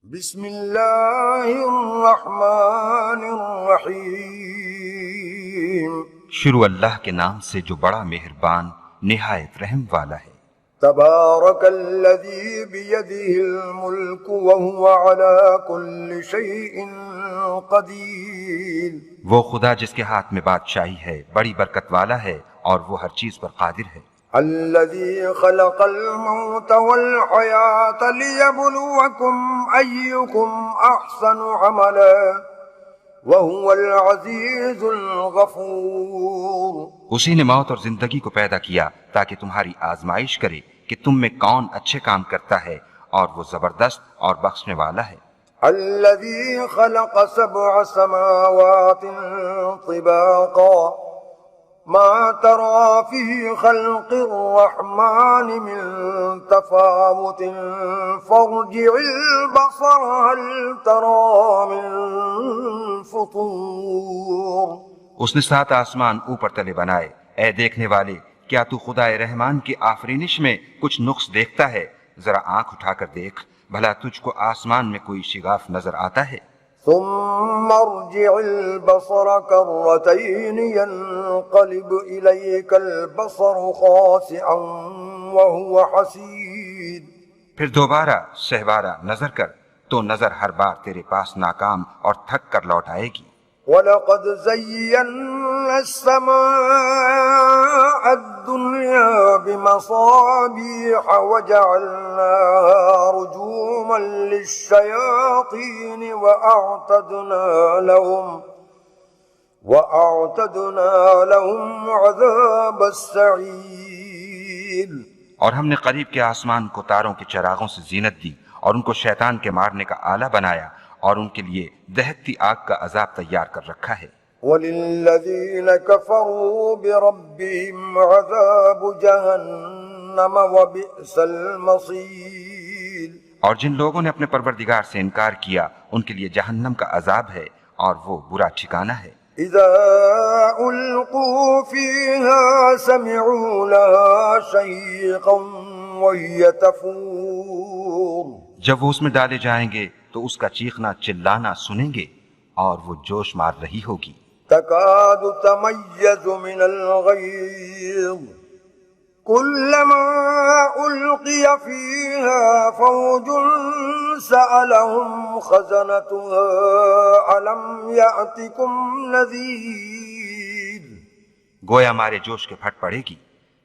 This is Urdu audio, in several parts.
بسم اللہ الرحمن الرحیم، شروع اللہ کے نام سے جو بڑا مہربان نہایت رحم والا ہے۔ تبارک الذی بیدہ الملک وہو علی کل شیء قدیر۔ وہ خدا جس کے ہاتھ میں بادشاہی ہے بڑی برکت والا ہے اور وہ ہر چیز پر قادر ہے۔ الذی خلق الموت والحیاة لیبلوکم ایکم احسن عملا وہو العزیز الغفور۔ اسی نے موت اور زندگی کو پیدا کیا تاکہ تمہاری آزمائش کرے کہ تم میں کون اچھے کام کرتا ہے، اور وہ زبردست اور بخشنے والا ہے۔ الذي خلق سبع سماوات طباقا ما ترى في خلق الرحمن من تفاوت فارجع البصر هل ترى من فطور۔ اس نے 7 آسمان اوپر تلے بنائے، اے دیکھنے والے کیا تو خدائے رحمان کی آفرینش میں کچھ نقص دیکھتا ہے؟ ذرا آنکھ اٹھا کر دیکھ، بھلا تجھ کو آسمان میں کوئی شگاف نظر آتا ہے؟ ثم ارجع البصر كرتين ينقلب إليك البصر خاسعا وهو حسير۔ پھر دوبارہ سہوارہ نظر کر تو نظر ہر بار تیرے پاس ناکام اور تھک کر لوٹ آئے گی۔ وَلَقَدْ زَيَّنَّا السَّمَاءَ الدُّنْيَا بِمَصَابِيحَ وَجَعَلْنَاهَا رُجُومًا لِلشَّيَاطِينِ وَأَعْتَدْنَا لَهُمْ عَذَابَ السَّعِيرِ۔ اور ہم نے قریب کے آسمان کو تاروں کے چراغوں سے زینت دی اور ان کو شیطان کے مارنے کا آلہ بنایا، اور ان کے لیے دہکتی آگ کا عذاب تیار کر رکھا ہے۔ وَلِلَّذِينَ كَفَرُوا بِرَبِّهِمْ عَذَابُ جَهَنَّمَ وَبِئْسَ الْمَصِيرُ۔ اور جن لوگوں نے اپنے پروردگار سے انکار کیا ان کے لیے جہنم کا عذاب ہے اور وہ برا ٹھکانہ ہے۔ إِذَا أُلْقُوا فِيهَا سَمِعُوا لَهَا شَهِيقًا وَهِيَ تَفُورُ۔ جب وہ اس میں ڈالے جائیں گے تو اس کا چیخنا چلانا سنیں گے اور وہ جوش مار رہی ہوگی۔ تَكَادُ تَمَيَّزُ مِنَ الْغَيْظِ كُلَّمَا أُلْقِيَ فِيهَا فَوْجٌ سَأَلَهُمْ خَزَنَتُهَا أَلَمْ يَأْتِكُمْ نَذِيرٌ۔ گویا مارے جوش کے پھٹ پڑے گی۔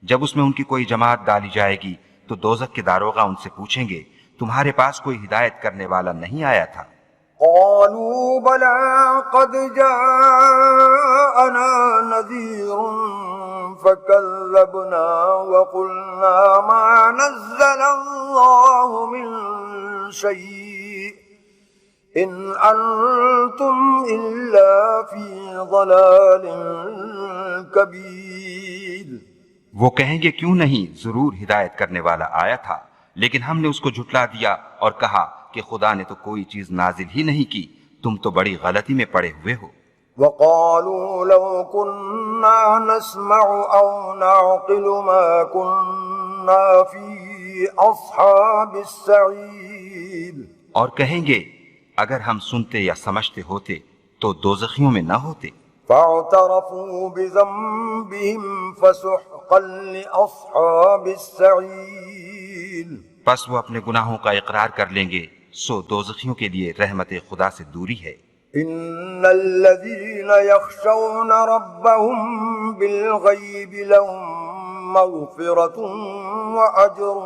جب اس میں ان کی کوئی جماعت ڈالی جائے گی تو دوزخ کے داروغہ ان سے پوچھیں گے تمہارے پاس کوئی ہدایت کرنے والا نہیں آیا تھا؟ قالوا بلى قد جاءنا نذير فكذبنا وقلنا ما نزل الله من شيء إن أنتم إلا في ضلال كبير۔ وہ کہیں گے کیوں نہیں، ضرور ہدایت کرنے والا آیا تھا، لیکن ہم نے اس کو جھٹلا دیا اور کہا کہ خدا نے تو کوئی چیز نازل ہی نہیں کی، تم تو بڑی غلطی میں پڑے ہوئے ہو۔ وقالوا لو كنا نسمع أو نعقل ما كنا في أصحاب السعير۔ اور کہیں گے اگر ہم سنتے یا سمجھتے ہوتے تو دوزخیوں میں نہ ہوتے۔ فاعترفوا بذنبهم فسحقا لأصحاب السعير۔ پس وہ اپنے گناہوں کا اقرار کر لیں گے، سو دوزخیوں کے لیے رحمت خدا سے دوری ہے۔ ان الذين يخشون ربهم بالغيب لهم مغفرة واجر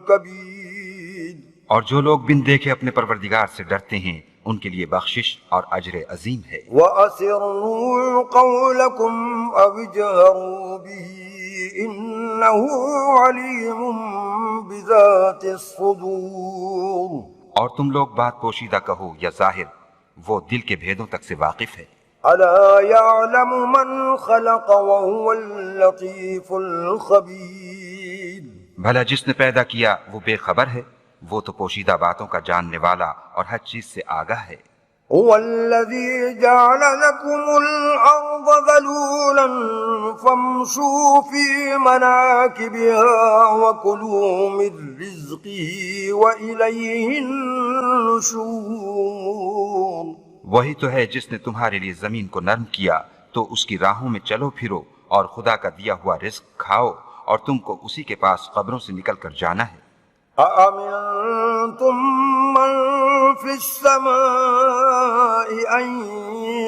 كبير۔ اور جو لوگ بن دیکھے اپنے پروردگار سے ڈرتے ہیں ان کے لیے بخشش اور اجر عظیم ہے۔ وَأَسِرُّوا قَوْلَكُمْ أَوِ اجْهَرُوا بِهِ إِنَّهُ عَلِيمٌ بِذَاتِ الصُّدُورِ۔ اور تم لوگ بات پوشیدہ کہو یا ظاہر، وہ دل کے بھیدوں تک سے واقف ہے۔ أَلَا يَعْلَمُ مَنْ خَلَقَ وَهُوَ اللَّطِيفُ الْخَبِيرُ۔ بھلا جس نے پیدا کیا وہ بے خبر ہے، وہ تو پوشیدہ باتوں کا جاننے والا اور ہر چیز سے آگاہ ہے۔ هو الذي جعل لكم الأرض ذلولا فامشوا في مناكبها وكلوا من رزقه وإليه النشور۔ وہی تو ہے جس نے تمہارے لیے زمین کو نرم کیا تو اس کی راہوں میں چلو پھرو اور خدا کا دیا ہوا رزق کھاؤ اور تم کو اسی کے پاس قبروں سے نکل کر جانا ہے۔ أأمنتم من في السماء أن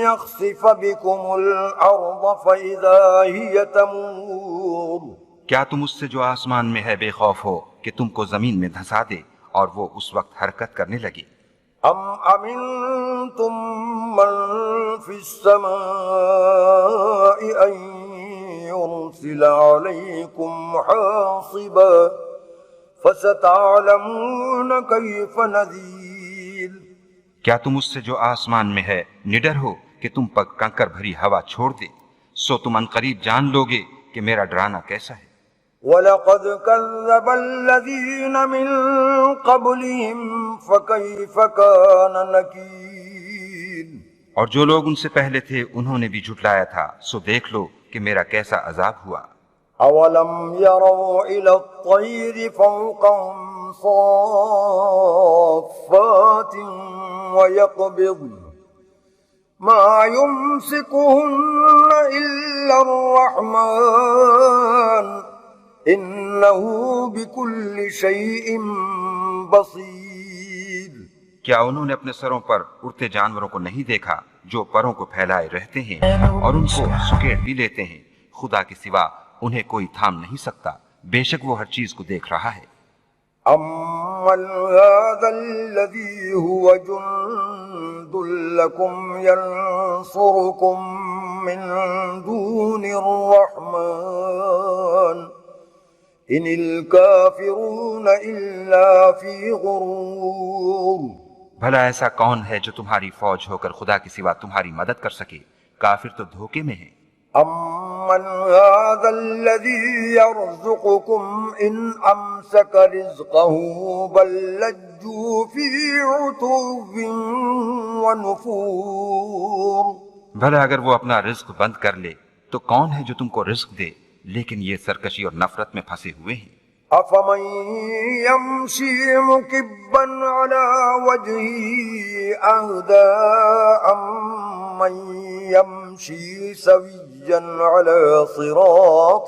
يخسف بكم الأرض فإذا هي تمور کیا تم اس سے جو آسمان میں ہے بے خوف ہو کہ تم کو زمین میں دھسا دے اور وہ اس وقت حرکت کرنے لگے؟ أم أمنتم من في السماء أن يرسل عليكم حاصبا فستعلمون كيف نذير کیا تم اس سے جو آسمان میں ہے نڈر ہو کہ تم پر کنکر بھری ہوا چھوڑ دے؟ سو تم عنقریب جان لوگے کہ میرا ڈرانا کیسا ہے۔ وَلَقَدْ كَذَّبَ الَّذِينَ مِن قَبْلِهِمْ فَكَيْفَ كَانَ نَكِيرِ اور جو لوگ ان سے پہلے تھے انہوں نے بھی جھٹلایا تھا، سو دیکھ لو کہ میرا کیسا عذاب ہوا۔ أَوَلَمْ يَرَوْا إِلَى الطَّيْرِ فَوْقَهُمْ صَافَّاتٍ وَيَقْبِضْنَ مَا يُمْسِكُهُنَّ إِلَّا الرَّحْمَنُ إِنَّهُ بِكُلِّ شَيْءٍ بَصِيرٌ کیا انہوں نے اپنے سروں پر اڑتے جانوروں کو نہیں دیکھا جو پروں کو پھیلائے رہتے ہیں اور ان کو سکیڑ بھی لیتے ہیں؟ خدا کے سوا انہیں کوئی تھام نہیں سکتا، بے شک وہ ہر چیز کو دیکھ رہا ہے۔ أَمَّنْ هَذَا الَّذِي هُوَ جُنْدٌ لَكُمْ يَنْصُرُكُمْ مِنْ دُونِ الرَّحْمَنِ إِنِ الْكَافِرُونَ إِلَّا فِي غُرُورٍ بھلا ایسا کون ہے جو تمہاری فوج ہو کر خدا کے سوا تمہاری مدد کر سکے؟ کافر تو دھوکے میں ہیں۔ أَمَّنْ هَذَا الَّذِي يَرْزُقُكُمْ إِنْ أَمْسَكَ رِزْقَهُ بَلْ لَجُّوا فِي عُتُوٍّ وَنُفُورٍ بھلا اگر وہ اپنا رزق بند کر لے تو کون ہے جو تم کو رزق دے؟ لیکن یہ سرکشی اور نفرت میں پھنسے ہوئے ہیں۔ أَفَمَن يَمْشِي مُكِبًّا عَلَى وَجْهِهِ أَهْدَىٰ أَمَّن يَمْشِي سَوِيًّا عَلَى صِرَاطٍ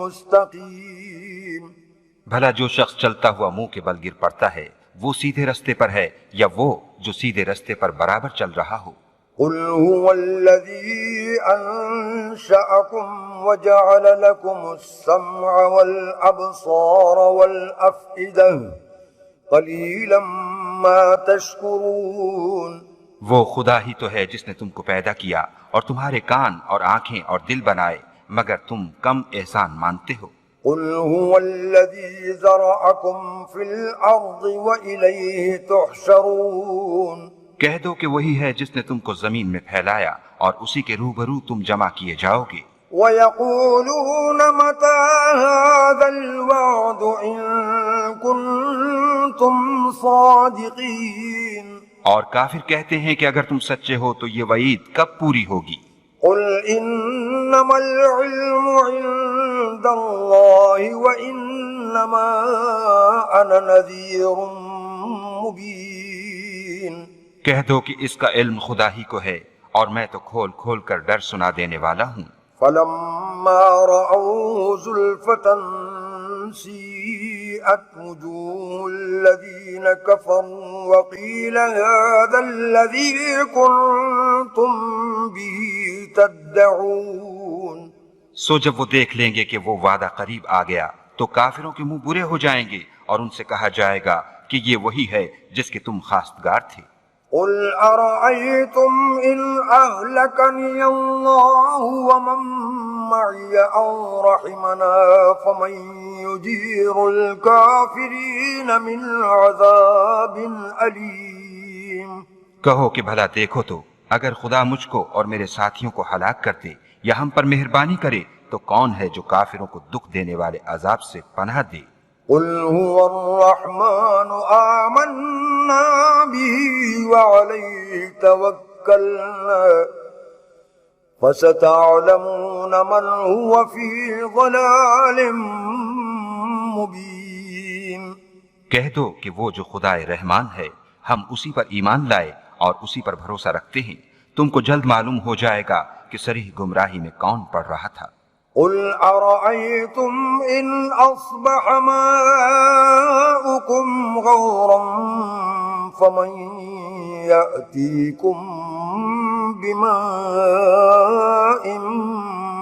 مُسْتَقِيمٍ بھلا جو شخص چلتا ہوا منہ کے بل گر پڑتا ہے وہ سیدھے رستے پر ہے یا وہ جو سیدھے رستے پر برابر چل رہا ہو؟ قُلْ هُوَ الَّذِي أَنشَأَكُمْ وَجَعَلَ لَكُمُ السَّمْعَ وَالْأَبْصَارَ وَالْأَفْئِدَةَ قَلِيلًا مَا تَشْكُرُونَ وہ خدا ہی تو ہے جس نے تم کو پیدا کیا اور تمہارے کان اور آنکھیں اور دل بنائے، مگر تم کم احسان مانتے ہو۔ قُلْ هُوَ الَّذِي ذَرَأَكُمْ فِي الْأَرْضِ وَإِلَيْهِ تُحْشَرُونَ کہہ دو کہ وہی ہے جس نے تم کو زمین میں پھیلایا اور اسی کے روبرو تم جمع کیے جاؤ گے۔ وَيَقُولُونَ مَتَىٰ هَٰذَا الْوَعْدُ إِن كُنتُمْ صَادِقِينَ اور کافر کہتے ہیں کہ اگر تم سچے ہو تو یہ وعید کب پوری ہوگی؟ قُلْ إِنَّمَا الْعِلْمُ عِندَ اللَّهِ وَإِنَّمَا أَنَا نَذِيرٌ مُبِينٌ کہہ دو کہ اس کا علم خدا ہی کو ہے اور میں تو کھول کھول کر ڈر سنا دینے والا ہوں۔ فَلَمَّا رَأَوْهُ زُلْفَةً سِيئَتْ وُجُوهُ الَّذِينَ كَفَرُوا وَقِيلَ هَٰذَا الَّذِي كُنتُم بِهِ تَدَّعُونَ سو جب وہ دیکھ لیں گے کہ وہ وعدہ قریب آ گیا تو کافروں کے منہ برے ہو جائیں گے اور ان سے کہا جائے گا کہ یہ وہی ہے جس کے تم خواستگار تھے۔ قُلْ أَرَأَيْتُمْ إِنْ أَهْلَكَنِيَ اللَّهُ وَمَن مَّعِيَ أَوْ رَحِمَنَا فَمَن يُجِيرُ الْكَافِرِينَ مِنْ عَذَابٍ أَلِيمٍ کہو کہ بھلا دیکھو تو اگر خدا مجھ کو اور میرے ساتھیوں کو ہلاک کر دے یا ہم پر مہربانی کرے تو کون ہے جو کافروں کو دکھ دینے والے عذاب سے پناہ دے؟ قُلْ هُوَ الرَّحْمَنُ آمَنَّا بِهِ وَعَلَيْهِ تَوَكَّلْنَا فَسَتَعْلَمُونَ مَنْ هُوَ فِي ضَلَالٍ مُبِينٍ کہہ دو کہ وہ جو خدائے رحمان ہے ہم اسی پر ایمان لائے اور اسی پر بھروسہ رکھتے ہیں، تم کو جلد معلوم ہو جائے گا کہ صریح گمراہی میں کون پڑ رہا تھا۔ قل أرأيتم إن أصبح ماؤكم غورا فمن يأتيكم بماء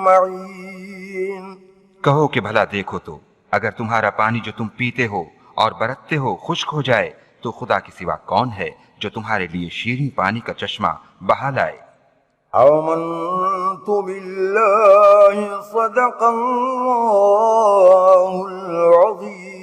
معين۔ کہو کہ بھلا دیکھو تو اگر تمہارا پانی جو تم پیتے ہو اور برتتے ہو خشک ہو جائے تو خدا کے سوا کون ہے جو تمہارے لیے شیریں پانی کا چشمہ بہا لائے۔ آمنت بالله صدق الله العظيم۔